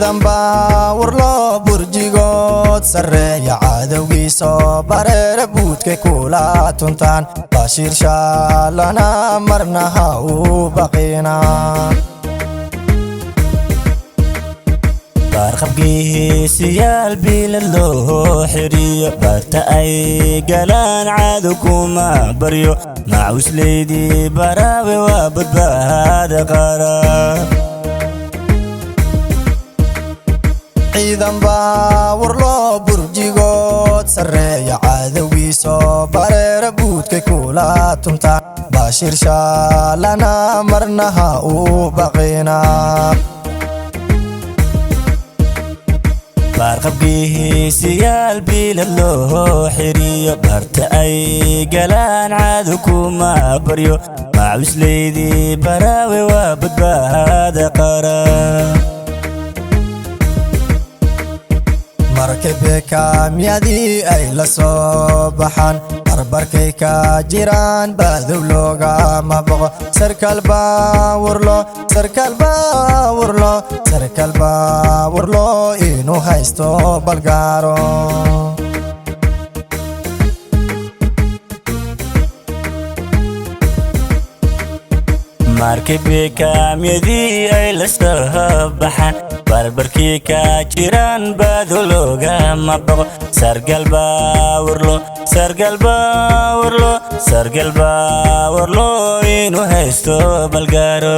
ciidan baawar loo burjigood sareeya cadowgiisa bareera buudka kula tuntaan bashiir shaalana marna ha u baqina barqabgiisiyaal bilaloo xiriyo barta ay galaan cadowkuma baryo macuusleydii baraawe waa badbaada qaran ciidan baawar loo burjigood sareeya cadowgiisa bareera buudka kula tuntaan bashiir shaalana marna ha u baqina barqabgiisiyaal bilaloo xiriyo barta ay galaan cadowkuma baryo macuusleydii baraawe waa badbaada qaran markay kaamyadii ay la soo baxaan barbarkay ka jiraan baadow loogama boqo sarkaal baawar loo inuu haysto balgaaro markay kaamyadii ay la soo baxaan barbarkii ka jiraan baadow loogama boqo sarkaal baawar loo inuu haysto balgaaro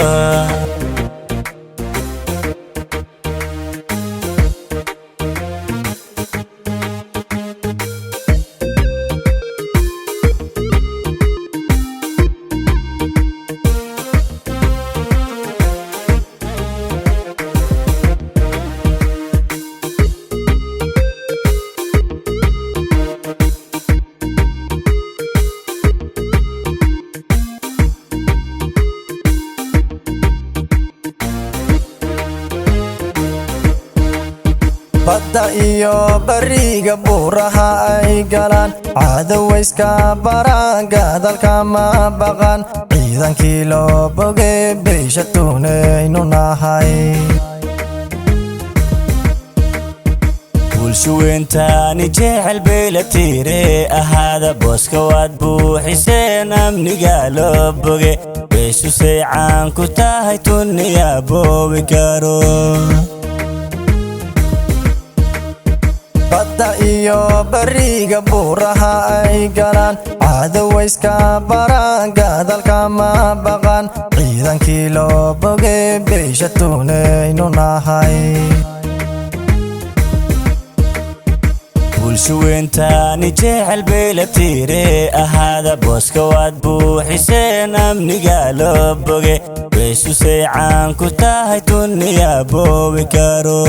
badda iyo bariga buuraha ay galaan cadowayska baraan gadalka ma baqaan ciidankii loo bogay beesha tuunaynu nahay bulshuweyntaani jecel bay la tiire ahaada booska waad buuxiseen amniga loo boge beeshusay caan ku tahay tuniya boobi karo badda iyo bariga buuraha ay galaan cadowayska baraan gadalka ma baqaan ciidankii loo bogay beesha tuunaynu nahay bulshuweyntaani jecel bay la tiire ahaada booska waad buuxiseen amniga loo boge beeshusay caan ku tahay tuniya boobi karo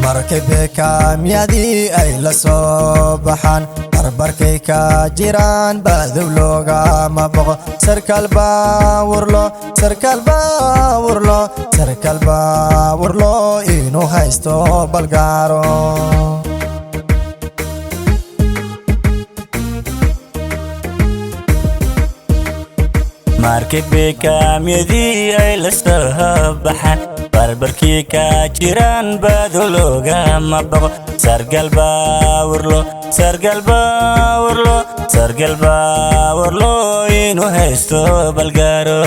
markay kaamyadii ay la soo baxaan barbarkay ka jiraan baadow loogama boqo sarkaal baawar loo inuu haysto balgaaro markay kaamyadii ay la soo baxaan barbarkii ka jiraan baadow loogama boqo sarkaal baawar loo inuu haysto balgaaro